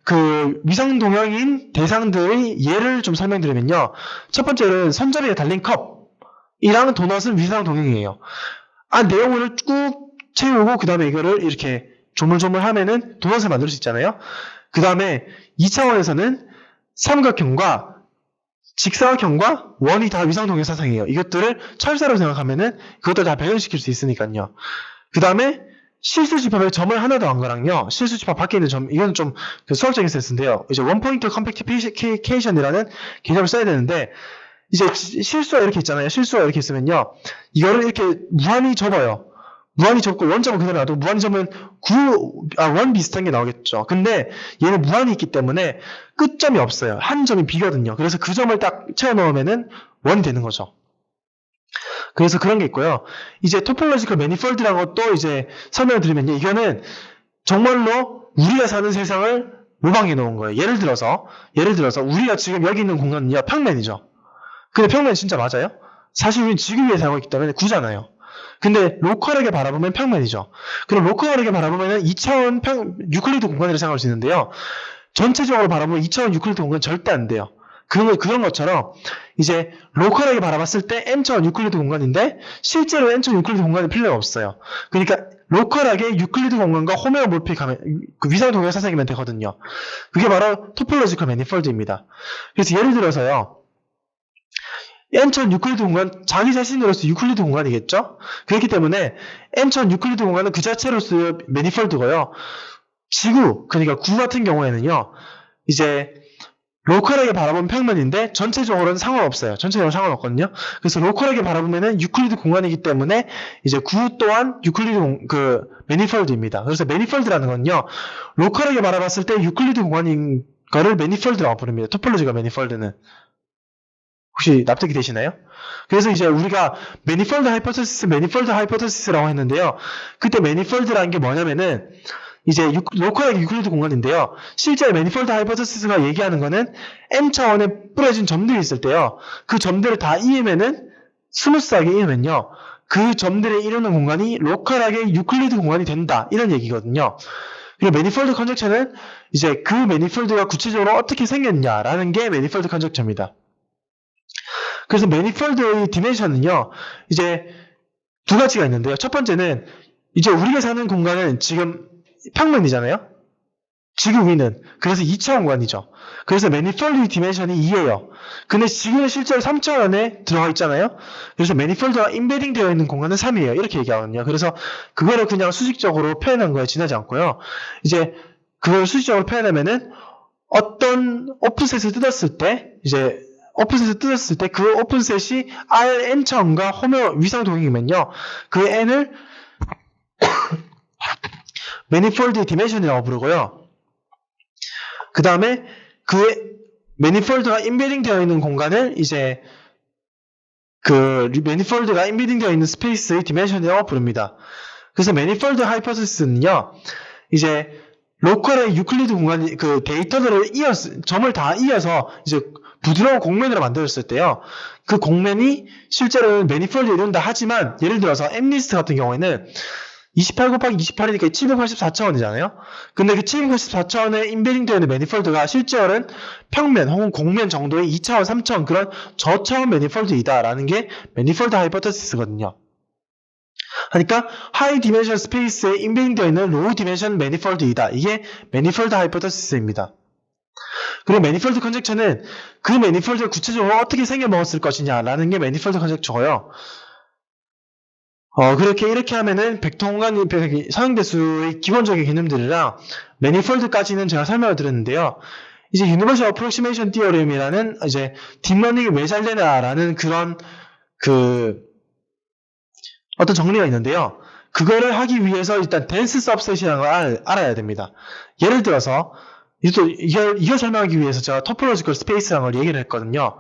그 위상동형인 대상들의 예를 좀 설명드리면요. 첫 번째는 선저리에 달린 컵이랑 도넛은 위상동형이에요. 내용물을 꾹 채우고 그 다음에 이거를 이렇게 조물조물 하면은 도넛을 만들 수 있잖아요. 그 다음에 2차원에서는 삼각형과 직사각형과 원이 다 위상동의 사상이에요. 이것들을 철사로 생각하면은 그것들 다 변형시킬 수 있으니까요. 그 다음에 실수집합에 점을 하나 더한 거랑요. 실수집합 밖에 있는 점, 이건 좀 그 수학적인 센스인데요. 이제 원포인트 컴팩티케이션이라는 개념을 써야 되는데, 이제 실수가 이렇게 있잖아요. 실수가 이렇게 있으면요. 이거를 이렇게 무한히 접어요. 무한히 접고 원점은 그대로 놔도 무한히 접으면 원 비슷한 게 나오겠죠. 근데 얘는 무한히 있기 때문에 끝점이 없어요. 한 점이 비거든요. 그래서 그 점을 딱 채워 넣으면은 원이 되는 거죠. 그래서 그런 게 있고요. 이제 토폴로지컬 매니폴드라는 것도 이제 설명을 드리면요. 이거는 정말로 우리가 사는 세상을 모방해 놓은 거예요. 예를 들어서 우리가 지금 여기 있는 공간은요. 평면이죠. 근데 평면 진짜 맞아요? 사실 우리는 지구 위에 살고 있기 때문에 구잖아요. 근데 로컬하게 바라보면 평면이죠. 그럼 로컬하게 바라보면 2차원 유클리드 공간이라고 생각할 수 있는데요. 전체적으로 바라보면 2차원 유클리드 공간 절대 안 돼요. 그런 것처럼 이제 로컬하게 바라봤을 때 n차원 유클리드 공간인데 실제로 n차원 유클리드 공간이 필요가 없어요. 그러니까 로컬하게 유클리드 공간과 호메오몰픽하면 그 위상동의 사상이면 되거든요. 그게 바로 토폴로지컬 매니폴드입니다. 그래서 예를 들어서요. n차원 유클리드 공간, 자기 자신으로서 유클리드 공간이겠죠? 그렇기 때문에 n차원 유클리드 공간은 그 자체로서의 매니폴드고요. 지구, 그러니까 구 같은 경우에는요. 이제 로컬하게 바라보면 평면인데 전체적으로는 상관없어요. 전체적으로 상관없거든요. 그래서 로컬하게 바라보면은 유클리드 공간이기 때문에 이제 구 또한 유클리드 매니폴드입니다. 그래서 매니폴드라는 건요. 로컬하게 바라봤을 때 유클리드 공간인 거를 매니폴드라고 부릅니다. 토폴로지가 매니폴드는. 혹시 납득이 되시나요? 그래서 이제 우리가 매니폴드 하이포테시스라고 했는데요. 그때 매니폴드라는 게 뭐냐면은 이제 로컬하게 유클리드 공간인데요. 실제 매니폴드 하이포테시스가 얘기하는 거는 n차원에 뿌려진 점들이 있을 때요. 그 점들을 다 이으면은 스무스하게 이으면요. 그 점들을 이루는 공간이 로컬하게 유클리드 공간이 된다. 이런 얘기거든요. 그리고 매니폴드 컨젝처는 이제 그 매니폴드가 구체적으로 어떻게 생겼냐라는 게 매니폴드 컨젝처입니다. 그래서 매니폴드의 디멘션은요, 이제 두 가지가 있는데요. 첫 번째는 이제 우리가 사는 공간은 지금 평면이잖아요. 지구 위는. 그래서 2차원 공간이죠. 그래서 매니폴드의 디멘션이 2예요. 근데 지구는 실제로 3차원에 들어가 있잖아요. 그래서 매니폴드가 인베딩 되어 있는 공간은 3이에요. 이렇게 얘기하거든요. 그래서 그거를 그냥 수직적으로 표현한 거에 지나지 않고요. 이제 그걸 수직적으로 표현하면은 어떤 오픈셋을 뜯었을 때 그 오픈셋이 Rn차원과 위상 동행이면요. 그 n을 매니폴드의 디멘션이라고 부르고요. 그 다음에 그 매니폴드가 인베딩 되어 있는 공간을 이제 그 매니폴드가 인베딩 되어 있는 스페이스의 디멘션이라고 부릅니다. 그래서 매니폴드 하이포테시스는요. 이제 로컬의 유클리드 공간이 그 데이터들을 점을 다 이어서 이제 부드러운 곡면으로 만들었을 때요. 그 곡면이 실제로는 매니폴드에 이룬다 하지만 예를 들어서 엠리스트 같은 경우에는 28 곱하기 28이니까 784차원이잖아요. 근데 그 784차원에 인베딩 되어 있는 매니폴드가 실제로는 평면 혹은 곡면 정도의 2차원, 3차원 그런 저차원 매니폴드이다라는 게 매니폴드 하이포테시스거든요. 그러니까 하이 디멘션 스페이스에 인베딩 되어 있는 로우 디멘션 매니폴드이다. 이게 매니폴드 하이포테시스입니다. 그리고 매니폴드 컨젝처는 그 매니폴드가 구체적으로 어떻게 생겨먹었을 것이냐라는 게 매니폴드 컨젝처고요. 이렇게 하면은 벡터 공간이 상형대수의 기본적인 개념들이랑 매니폴드까지는 제가 설명을 드렸는데요. 이제 유니버셜 어프로시메이션 티어렘이라는 이제 딥러닝이 왜 잘 되나라는 그런 어떤 정리가 있는데요. 그거를 하기 위해서 일단 덴스 서브셋이라는 걸 알아야 됩니다. 예를 들어서 이걸 설명하기 위해서 제가 토폴로지컬 스페이스라는 걸 얘기를 했거든요.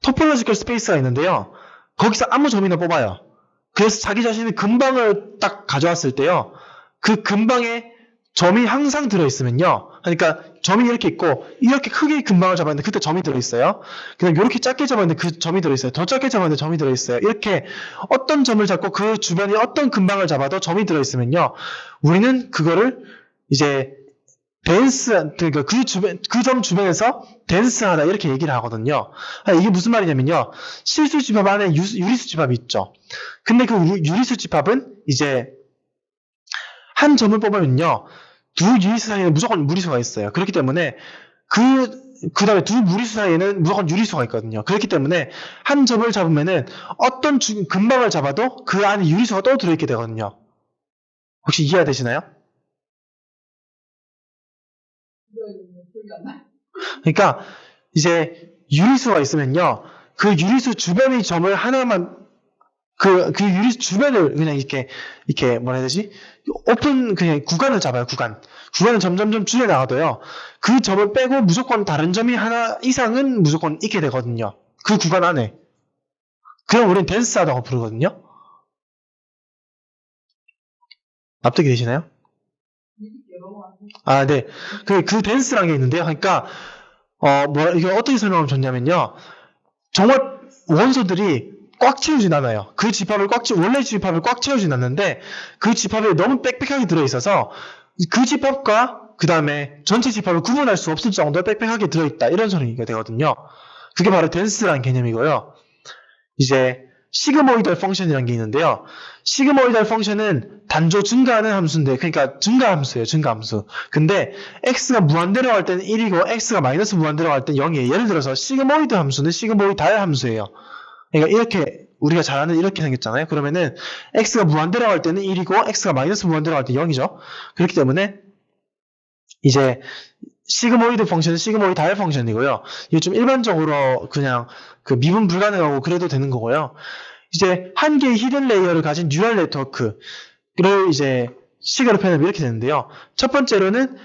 토폴로지컬 스페이스가 있는데요. 거기서 아무 점이나 뽑아요. 그래서 자기 자신의 근방을 딱 가져왔을 때요. 그 근방에 점이 항상 들어있으면요. 그러니까 점이 이렇게 있고 이렇게 크게 근방을 잡았는데 그때 점이 들어있어요. 그냥 이렇게 작게 잡았는데 그 점이 들어있어요. 더 작게 잡았는데 점이 들어있어요. 이렇게 어떤 점을 잡고 그 주변에 어떤 근방을 잡아도 점이 들어있으면요. 우리는 그거를 이제 그러니까 그 점 주변에서 덴스하다 이렇게 얘기를 하거든요. 이게 무슨 말이냐면요. 실수 집합 안에 유리수 집합이 있죠. 근데 그 유리수 집합은 이제 한 점을 뽑으면요. 두 유리수 사이에 무조건 무리수가 있어요. 그렇기 때문에 그 그 다음에 두 무리수 사이에는 무조건 유리수가 있거든요. 그렇기 때문에 한 점을 잡으면은 어떤 근방을 잡아도 그 안에 유리수가 또 들어있게 되거든요. 혹시 이해가 되시나요? 기억이 안 나. 그러니까 이제 유리수가 있으면요. 그 유리수 주변의 점을 하나만 그 유리수 주변을 그냥 이렇게 뭐라 해야 되지? 오픈 그냥 구간을 잡아요. 구간을 점점점 줄여나가도요. 그 점을 빼고 무조건 다른 점이 하나 이상은 무조건 있게 되거든요. 그 구간 안에. 그럼 우리는 덴스하다고 부르거든요. 납득이 되시나요? 믿을게요. 넘어가세요. 아, 네. 그 덴스라는 게 있는데요. 그러니까 이게 어떻게 설명하면 좋냐면요. 정말 원소들이 꽉 채우진 않아요. 원래 집합을 꽉 채우진 않는데, 그 집합에 너무 빽빽하게 들어있어서, 그 집합과 그 다음에 전체 집합을 구분할 수 없을 정도로 빽빽하게 들어있다. 이런 소리가 되거든요. 그게 바로 덴스라는 개념이고요. 이제, 시그모이덜 펑션이라는 게 있는데요. 시그모이덜 펑션은 단조 증가하는 함수인데, 그러니까 증가함수예요, 증가함수. 근데, x가 무한대로 갈 때는 1이고, x가 마이너스 무한대로 갈 때는 0이에요. 예를 들어서, 시그모이드 함수는 시그모이달 함수예요. 그러니까 이렇게, 우리가 잘 아는 이렇게 생겼잖아요. 그러면은, x가 무한대로 갈 때는 1이고, x가 마이너스 무한대로 갈 때는 0이죠. 그렇기 때문에, 이제, 시그모이드 펑션은 시그모이달 펑션이고요. 이게 좀 일반적으로 그냥 그 미분 불가능하고 그래도 되는 거고요. 이제 한 개의 히든 레이어를 가진 뉴럴 네트워크를 이제 식으로 표현하면 이렇게 되는데요. 첫 번째로는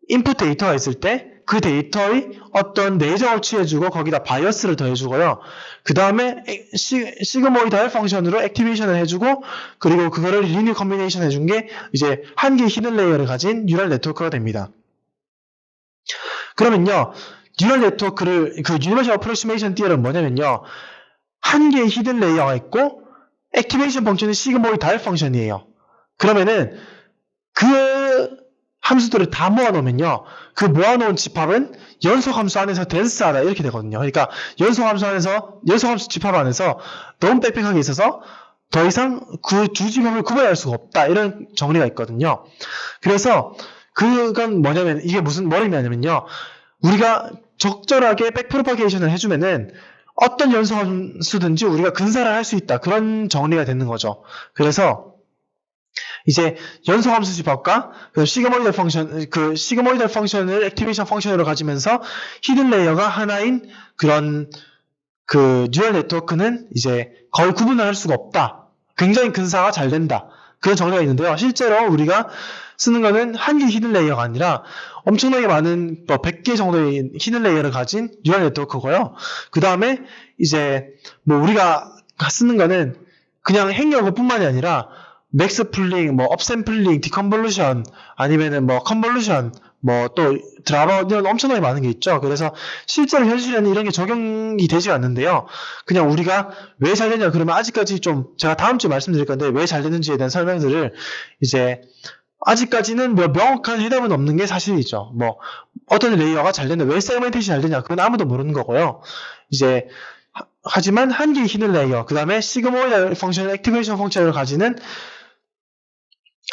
인풋 데이터가 있을 때 그 데이터의 어떤 내정을 취해주고 거기다 바이어스를 더해주고요. 그 다음에 시그모이달 펑션으로 액티베이션을 해주고 그리고 그거를 리니어 컨비네이션 해준 게 이제 한 개의 히든 레이어를 가진 뉴럴 네트워크가 됩니다. 그러면요. 뉴럴 네트워크를 그 유니버셜 어프로시메이션 띠어는 뭐냐면요. 한 개의 히든 레이어가 있고 액티베이션 펑션은 시그모이달 펑션이에요. 그러면은 그 함수들을 다 모아놓으면요. 그 모아놓은 집합은 연속함수 안에서 덴스하다 이렇게 되거든요. 그러니까 연속함수 집합 안에서 너무 빽빽하게 있어서 더 이상 그 두 집합을 구분할 수가 없다 이런 정리가 있거든요. 그래서 그건 뭐냐면 이게 무슨 머리냐면요. 우리가 적절하게 백프로파게이션을 해주면은 어떤 연속함수든지 우리가 근사를 할 수 있다. 그런 정리가 되는 거죠. 그래서 이제 연속함수 집합과 그 시그모이덜 펑션을 액티베이션 펑션으로 가지면서 히든 레이어가 하나인 그런 그 뉴럴 네트워크는 이제 거의 구분을 할 수가 없다. 굉장히 근사가 잘 된다. 그런 정리가 있는데요. 실제로 우리가 쓰는 거는 한 개 히든 레이어가 아니라 엄청나게 많은 100개 정도의 히든 레이어를 가진 뉴럴 네트워크고요. 그 다음에 이제 뭐 우리가 쓰는 거는 그냥 행여그뿐만이 아니라 맥스 풀링, 뭐 업샘플링, 디컨볼루션 아니면은 뭐 컨볼루션, 뭐 또 드라마 이런 엄청나게 많은 게 있죠. 그래서 실제로 현실에는 이런 게 적용이 되지 않는데요. 그냥 우리가 왜 잘 되냐 그러면 아직까지 좀 제가 다음 주에 말씀드릴 건데 왜 잘 되는지에 대한 설명들을 이제 아직까지는 뭐 명확한 해답은 없는 게 사실이죠. 뭐 어떤 레이어가 잘 되냐, 왜 세그멘테이션이 잘 되냐 그건 아무도 모르는 거고요. 이제 하지만 한 개의 히든 레이어, 그 다음에 시그모이드 펑션, 액티베이션 펑션을 가지는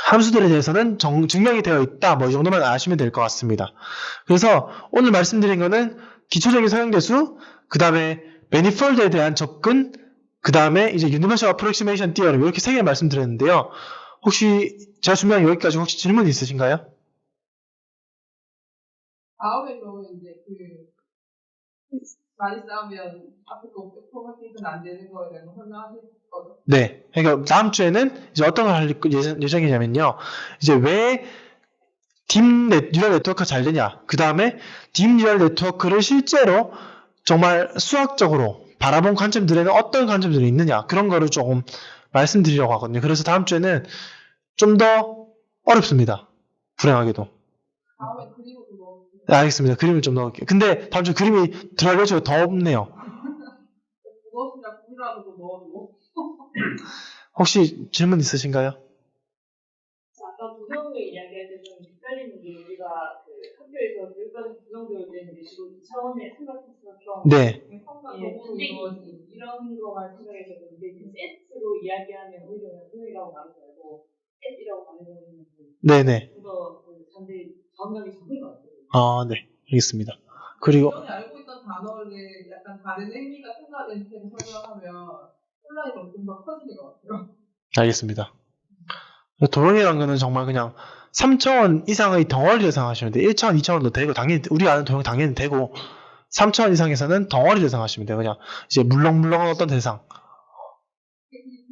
함수들에 대해서는 증명이 되어 있다. 뭐 이 정도만 아시면 될 것 같습니다. 그래서 오늘 말씀드린 거는 기초적인 서형대수, 그 다음에 매니폴드에 대한 접근, 그 다음에 이제 유니버셜 어프로시메이션 티어럼 이렇게 세 개를 말씀드렸는데요. 혹시 제가 준비한 여기까지 혹시 질문 있으신가요? 다음에 그러면 이제 많이 싸우면 앞에 거 프로파게이션 안 되는 거에 대해서 설명하실 거죠? 네. 그러니까 다음 주에는 이제 어떤 걸 할 예정이냐면요. 이제 왜 뉴럴 네트워크가 잘 되냐. 그 다음에 딥 뉴럴 네트워크를 실제로 정말 수학적으로 바라본 관점들에는 어떤 관점들이 있느냐. 그런 거를 조금 말씀드리려고 하거든요. 그래서 다음 주에는 좀 더 어렵습니다. 불행하게도. 다음에 그림을 좀 넣어주세요. 네, 알겠습니다. 그림을 좀 넣을게요. 근데 다음 주 그림이 들어가려고 더 없네요. 무엇이나 꿀이라도 좀 넣어주고. 혹시 질문 있으신가요? 아까 구성을 이야기할 때 좀 헷갈리는 게 우리가 그 학교에서 교육과정 구성되어 있는 게 지금 2차원의 삼각형처럼 네. 이런 거만 생각해서 그런데 세트로 이야기하면 오히려 연습이라고 말하지 말고 세트라고 말해버리는 네네. 좀더 잔대 정답이 적은 것 같아요. 아, 네. 알겠습니다. 그리고 기존에 알고 있던 단어를 약간 다른 의미가 첨가된 채로 설명하면 혼란이 좀 더 커지는 것 같아요. 알겠습니다. 도형이란 거는 정말 그냥 3차원 이상의 덩어리를 생각하시면 돼요. 1차원, 2차원도 되고 당연히 우리가 아는 도형 당연히 되고 3차원 이상에서는 덩어리를 생각하시면 돼요. 그냥 이제 물렁물렁한 어떤 대상.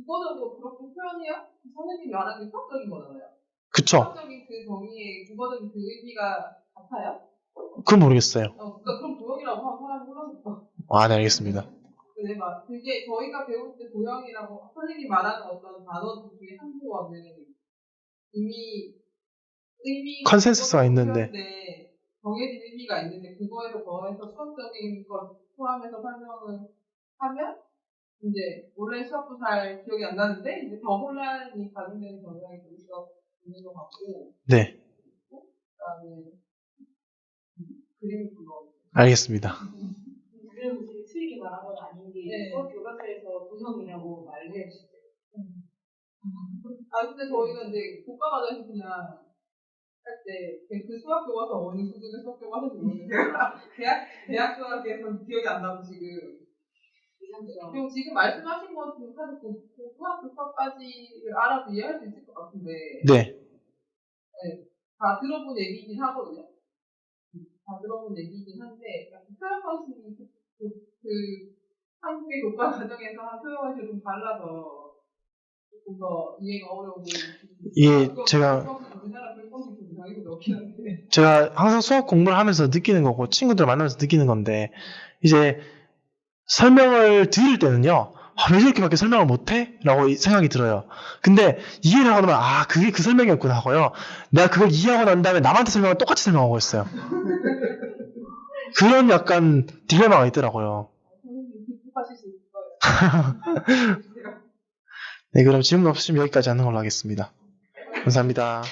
국어적으로 그렇게 표현해요? 선생님이 말하는 게 수학적인 거잖아요. 그쵸? 수학적인 그 정의의 국어적인 그 의미가 같아요? 그건 모르겠어요. 그러니까 그럼 도형이라고 하면 사람이 혼란했어. 아, 네, 알겠습니다. 근데 막 그게 저희가 배울 때 도형이라고 선생님이 말하는 어떤 단어 중에 한국어는 이미 컨센서스가 있는데. 정해진 의미가 있는데 그거에서 더해서 수학적인 걸 포함해서 설명을 하면 이제 원래 수학도 잘 기억이 안 나는데 이제 더 혼란이 가중되는 경향이 될 수가 있는 것 같고. 네, 그다음에 그림을 불러. 알겠습니다. 그래도 되게 틀리게 말한 건 아닌 게 네. 수학 교과서에서 도형이라고 말을 해주세요. 근데 저희가 이제 국가과정에서 그냥 할 때 그 수학 교과서 어느 수준의 수학 교과서인지 모르겠어요. 대학 수학에서 기억이 안 나고 지금. 그리고 지금 말씀하신 것 중에 사실 고등학교 수학까지를 알아도 이해할 수 있을 것 같은데. 네, 다 들어본 얘기긴 하거든요. 다 들어본 얘기긴 한데 표현 방식이 그 한국의 교과 과정에서 한 표현 방식이 좀 달라서 조금 더 이해가 어려워 보이고. 제가 항상 수학 공부를 하면서 느끼는 거고 친구들 만나면서 느끼는 건데 이제 설명을 들을 때는요. 왜 저렇게밖에 설명을 못해? 라고 생각이 들어요. 근데 이해를 하고 나면 그게 그 설명이었구나 하고요. 내가 그걸 이해하고 난 다음에 남한테 설명을 똑같이 설명하고 있어요. 그런 약간 딜레마가 있더라고요. 네, 그럼 질문 없으시면 여기까지 하는 걸로 하겠습니다. 감사합니다.